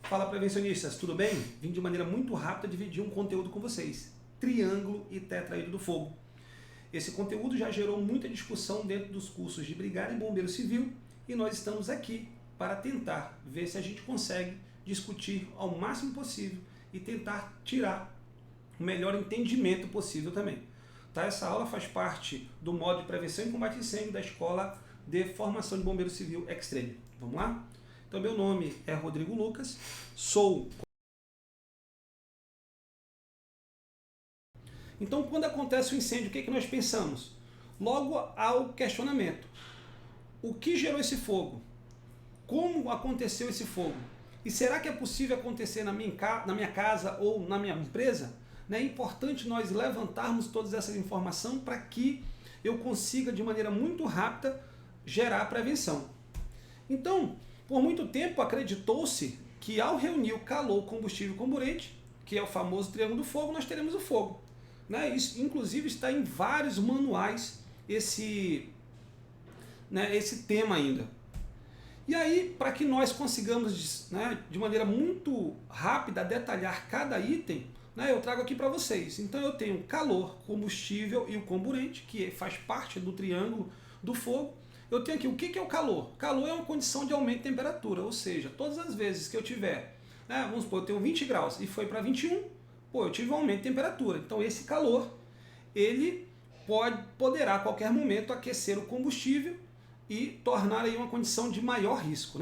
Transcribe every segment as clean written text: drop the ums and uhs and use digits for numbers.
Fala, prevencionistas, tudo bem? Vim de maneira muito rápida dividir um conteúdo com vocês. Triângulo e tetraído do fogo. Esse conteúdo já gerou muita discussão dentro dos cursos de Brigada e Bombeiro Civil e nós estamos aqui para tentar ver se a gente consegue discutir ao máximo possível e tentar tirar o melhor entendimento possível também. Tá? Essa aula faz parte do módulo de prevenção e combate a incêndio da Escola de Formação de Bombeiro Civil Extreme. Vamos lá? Então, meu nome é Rodrigo Lucas, sou... Então, quando acontece o incêndio, o que nós pensamos? Logo ao questionamento. O que gerou esse fogo? Como aconteceu esse fogo? E será que é possível acontecer na minha casa ou na minha empresa? É importante nós levantarmos todas essas informações para que eu consiga, de maneira muito rápida, gerar a prevenção. Então, por muito tempo acreditou-se que ao reunir o calor, combustível e comburente, que é o famoso triângulo do fogo, nós teremos o fogo. Isso, inclusive, está em vários manuais esse tema ainda. E aí, para que nós consigamos, de maneira muito rápida, detalhar cada item, eu trago aqui para vocês. Então eu tenho calor, combustível e o comburente, que faz parte do triângulo do fogo. Eu tenho aqui o que é o calor. Calor é uma condição de aumento de temperatura, ou seja, todas as vezes que eu tiver, vamos supor, eu tenho 20 graus e foi para 21, eu tive um aumento de temperatura. Então esse calor, ele poderá a qualquer momento aquecer o combustível e tornar aí uma condição de maior risco.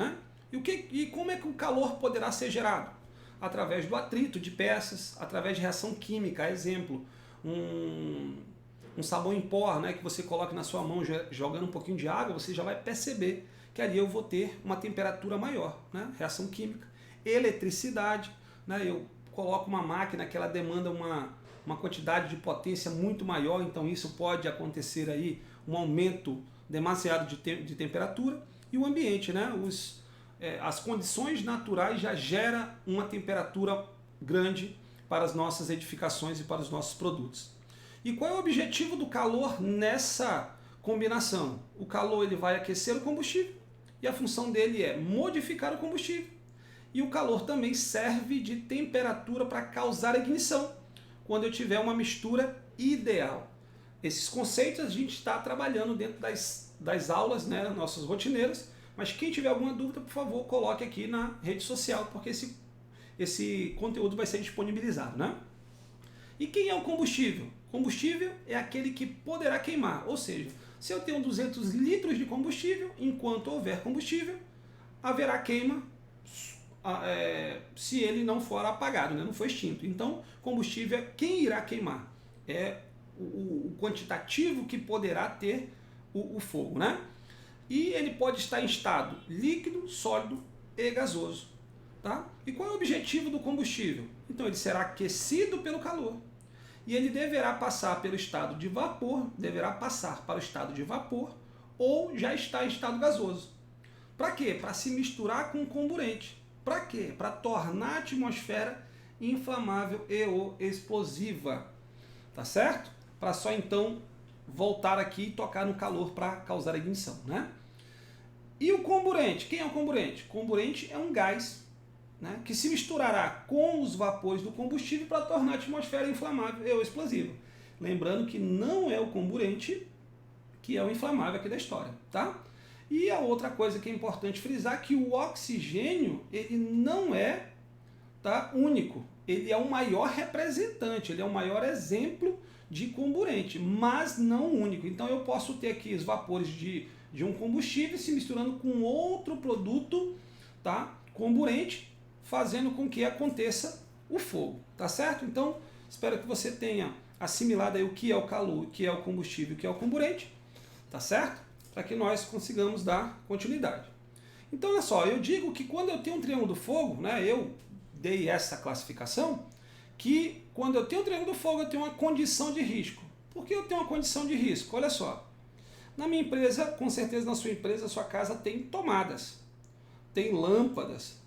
E como é que o calor poderá ser gerado? Através do atrito de peças, através de reação química, exemplo, um sabão em pó, que você coloca na sua mão jogando um pouquinho de água, você já vai perceber que ali eu vou ter uma temperatura maior, reação química. Eletricidade, eu coloco uma máquina que ela demanda uma quantidade de potência muito maior, então isso pode acontecer aí um aumento demasiado de temperatura. E o ambiente, as condições naturais já geram uma temperatura grande para as nossas edificações e para os nossos produtos. E qual é o objetivo do calor nessa combinação? O calor ele vai aquecer o combustível e a função dele é modificar o combustível. E o calor também serve de temperatura para causar ignição, quando eu tiver uma mistura ideal. Esses conceitos a gente está trabalhando dentro das aulas, nossas rotineiras, mas quem tiver alguma dúvida, por favor, coloque aqui na rede social, porque esse conteúdo vai ser disponibilizado. E quem é o combustível? Combustível é aquele que poderá queimar, ou seja, se eu tenho 200 litros de combustível, enquanto houver combustível, haverá queima se ele não for apagado, não for extinto. Então, combustível é quem irá queimar, é o quantitativo que poderá ter o fogo. E ele pode estar em estado líquido, sólido e gasoso. E qual é o objetivo do combustível? Então ele será aquecido pelo calor e ele deverá passar pelo estado de vapor, ou já está em estado gasoso. Para quê? Para se misturar com o comburente. Para quê? Para tornar a atmosfera inflamável e ou explosiva. Tá certo? Para só então voltar aqui e tocar no calor para causar ignição. E o comburente? Quem é o comburente? Comburente é um gás que se misturará com os vapores do combustível para tornar a atmosfera inflamável e ou explosiva. Lembrando que não é o comburente que é o inflamável aqui da história. E a outra coisa que é importante frisar é que o oxigênio ele não é único. Ele é o maior representante, ele é o maior exemplo de comburente, mas não único. Então eu posso ter aqui os vapores de um combustível se misturando com outro produto, comburente, fazendo com que aconteça o fogo, tá certo? Então espero que você tenha assimilado aí o que é o calor, o que é o combustível, o que é o comburente, tá certo? Para que nós consigamos dar continuidade. Então olha só, eu digo que quando eu tenho um triângulo do fogo, eu dei essa classificação, que quando eu tenho um triângulo do fogo eu tenho uma condição de risco. Por que eu tenho uma condição de risco? Olha só, na minha empresa, com certeza na sua empresa, sua casa tem tomadas, tem lâmpadas,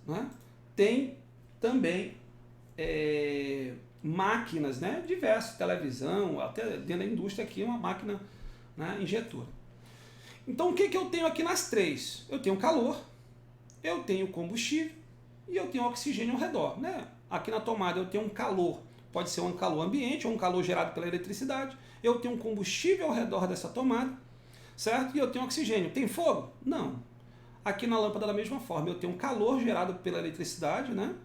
tem também máquinas, diversas, televisão, até dentro da indústria aqui uma máquina injetora. Então o que eu tenho aqui nas três? Eu tenho calor, eu tenho combustível e eu tenho oxigênio ao redor, né? Aqui na tomada eu tenho um calor, pode ser um calor ambiente ou um calor gerado pela eletricidade. Eu tenho um combustível ao redor dessa tomada, certo? E eu tenho oxigênio. Tem fogo? Não. Aqui na lâmpada da mesma forma, eu tenho um calor gerado pela eletricidade, né?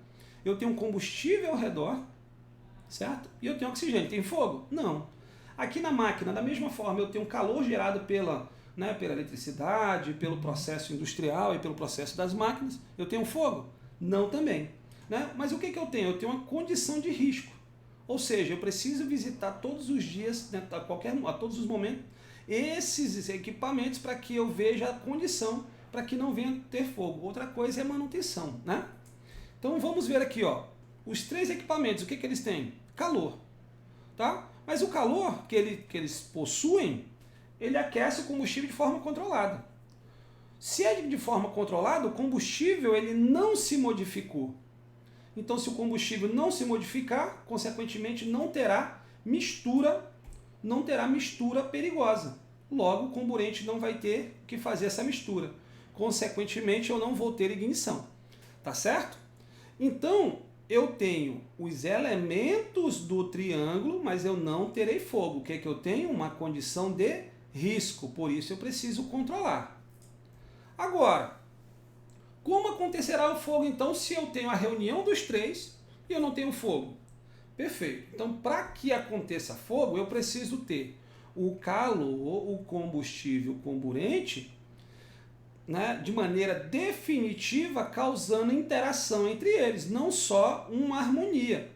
Eu tenho um combustível ao redor, certo? E eu tenho oxigênio. Tem fogo? Não. Aqui na máquina, da mesma forma, eu tenho um calor gerado pela eletricidade, pelo processo industrial e pelo processo das máquinas. Eu tenho fogo? Não também. Né? Mas o que eu tenho? Eu tenho uma condição de risco. Ou seja, eu preciso visitar todos os dias, né, a todos os momentos, esses equipamentos para que eu veja a condição para que não venha ter fogo. Outra coisa é manutenção. Né? Então vamos ver aqui, ó, os 3 equipamentos, o que eles têm? Calor. Tá? Mas o calor que eles possuem, ele aquece o combustível de forma controlada. Se é de forma controlada, o combustível ele não se modificou. Então, se o combustível não se modificar, consequentemente não terá mistura perigosa. Logo, o comburente não vai ter que fazer essa mistura. Consequentemente, eu não vou ter ignição. Tá certo? Então, eu tenho os elementos do triângulo, mas eu não terei fogo. O que é que eu tenho? Uma condição de risco. Por isso, eu preciso controlar. Agora, como acontecerá o fogo, então, se eu tenho a reunião dos 3 e eu não tenho fogo? Perfeito. Então, para que aconteça fogo, eu preciso ter o calor, o combustível comburente, né, de maneira definitiva, causando interação entre eles, não só uma harmonia.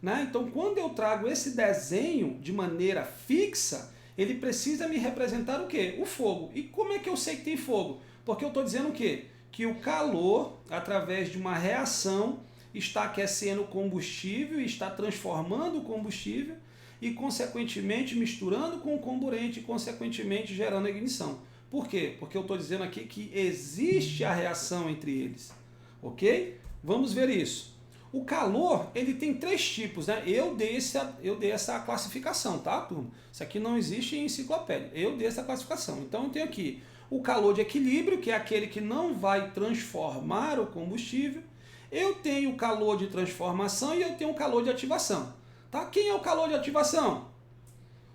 Né? Então, quando eu trago esse desenho de maneira fixa, ele precisa me representar o quê? O fogo. E como é que eu sei que tem fogo? Porque eu estou dizendo o quê? Que o calor, através de uma reação, está aquecendo o combustível, está transformando o combustível e, consequentemente, misturando com o comburente e, consequentemente, gerando ignição. Por quê? Porque eu estou dizendo aqui que existe a reação entre eles. Ok? Vamos ver isso. O calor, ele tem 3 tipos, né? Eu dei essa classificação, tá, turma? Isso aqui não existe em enciclopédia. Eu dei essa classificação. Então, eu tenho aqui o calor de equilíbrio, que é aquele que não vai transformar o combustível. Eu tenho o calor de transformação e eu tenho o calor de ativação. Tá? Quem é o calor de ativação?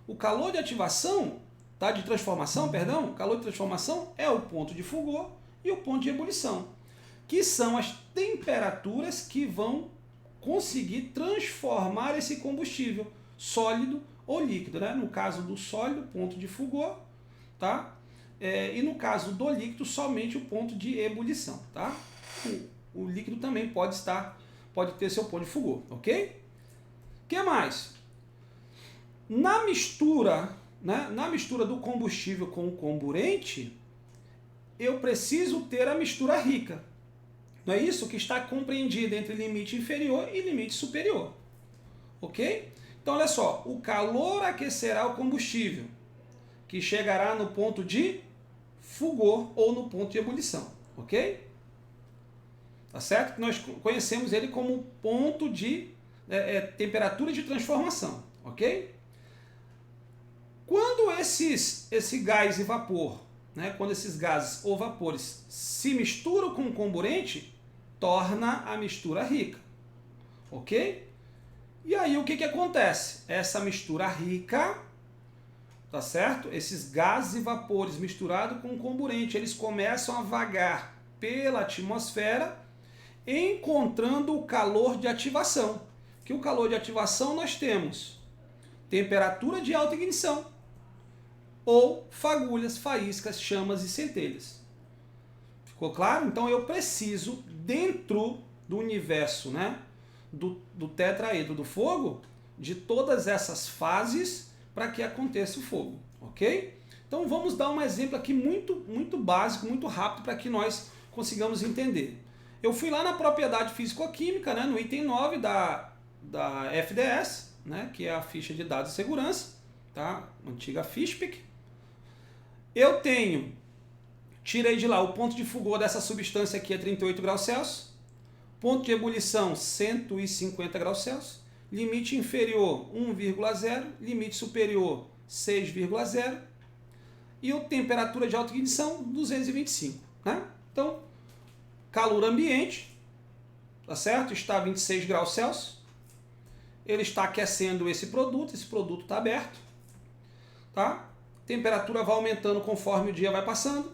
O calor de ativação, tá? De transformação, perdão, o calor de transformação é o ponto de fulgor e o ponto de ebulição, que são as temperaturas que vão conseguir transformar esse combustível sólido ou líquido. Né? No caso do sólido, ponto de fulgor, tá? E no caso do líquido, somente o ponto de ebulição. Tá? O líquido também pode ter seu ponto de fulgor, ok? O que mais? Na mistura, né, na mistura do combustível com o comburente, eu preciso ter a mistura rica. Não é isso? Que está compreendida entre limite inferior e limite superior. Ok? Então, olha só. O calor aquecerá o combustível, que chegará no ponto de fulgor ou no ponto de ebulição. Ok? Tá certo? Nós conhecemos ele como ponto de temperatura de transformação. Ok? Quando esse gás e vapor, né, quando esses gases ou vapores se misturam com o comburente, torna a mistura rica. Ok? E aí o que acontece? Essa mistura rica, tá certo? Esses gases e vapores misturados com o comburente, eles começam a vagar pela atmosfera, encontrando o calor de ativação. Que o calor de ativação nós temos temperatura de alta ignição, ou fagulhas, faíscas, chamas e centelhas. Ficou claro? Então eu preciso, dentro do universo, né, do tetraedro do fogo, de todas essas fases para que aconteça o fogo. Ok? Então vamos dar um exemplo aqui muito básico, muito rápido, para que nós consigamos entender. Eu fui lá na propriedade físico-química, né, no item 9 da FDS, né, que é a ficha de dados de segurança, tá? Antiga FISPIC. Eu tirei de lá o ponto de fulgor dessa substância aqui é 38 graus Celsius, ponto de ebulição 150 graus Celsius, limite inferior 1,0, limite superior 6,0 e a temperatura de alta ignição 225. Né? Então, calor ambiente, tá certo? Está a 26 graus Celsius. Ele está aquecendo esse produto está aberto, tá? Temperatura vai aumentando conforme o dia vai passando.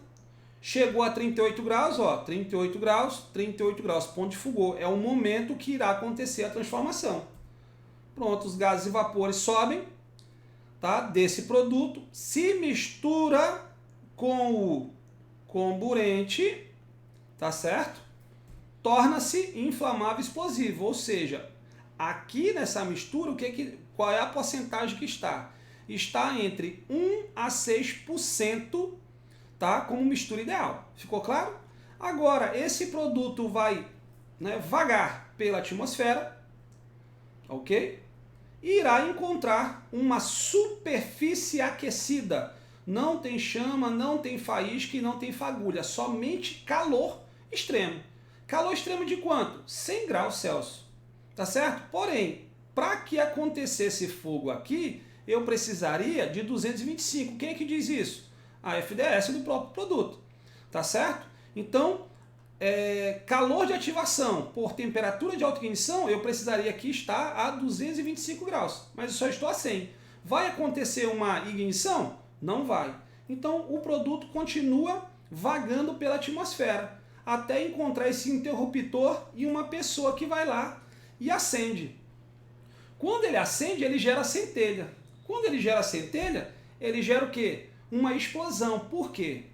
Chegou a 38 graus, ó, 38 graus, ponto de Foucault. É o momento que irá acontecer a transformação. Pronto, os gases e vapores sobem, tá, desse produto, se mistura com o comburente, tá certo? Torna-se inflamável explosivo, ou seja, aqui nessa mistura, qual é a porcentagem que está? Está entre 1 a 6%, tá, como mistura ideal. Ficou claro? Agora, esse produto vai, né, vagar pela atmosfera, ok? E irá encontrar uma superfície aquecida. Não tem chama, não tem faísca e não tem fagulha, somente calor extremo. Calor extremo de quanto? 100 graus Celsius, tá certo? Porém, para que acontecesse fogo aqui, eu precisaria de 225. Quem é que diz isso? A FDS do próprio produto, tá certo? Então, calor de ativação por temperatura de autoignição, eu precisaria aqui estar a 225 graus, mas eu só estou a 100. Vai acontecer uma ignição? Não vai. Então, o produto continua vagando pela atmosfera, até encontrar esse interruptor e uma pessoa que vai lá e acende. Quando ele acende, ele gera centelha. Quando ele gera centelha, ele gera o quê? Uma explosão. Por quê?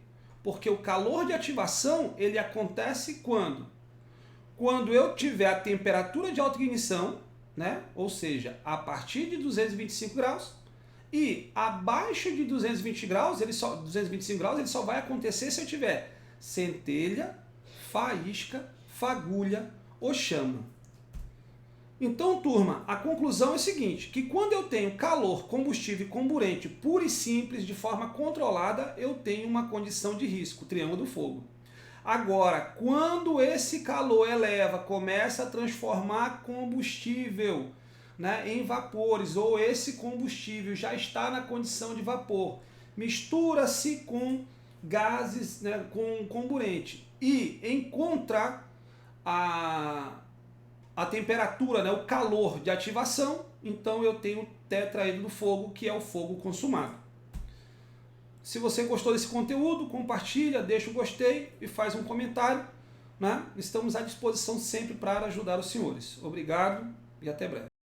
Porque o calor de ativação, ele acontece quando? Quando eu tiver a temperatura de autoignição, né? Ou seja, a partir de 225 graus, e abaixo de 225 graus, ele só vai acontecer se eu tiver centelha, faísca, fagulha ou chama. Então, turma, a conclusão é a seguinte, que quando eu tenho calor, combustível e comburente puro e simples, de forma controlada, eu tenho uma condição de risco, triângulo do fogo. Agora, quando esse calor eleva, começa a transformar combustível, né, em vapores, ou esse combustível já está na condição de vapor, mistura-se com gases, né, com comburente, e encontra a temperatura, né, o calor de ativação, então eu tenho o tetraedro do fogo, que é o fogo consumado. Se você gostou desse conteúdo, compartilha, deixa o gostei e faz um comentário, né? Estamos à disposição sempre para ajudar os senhores. Obrigado e até breve.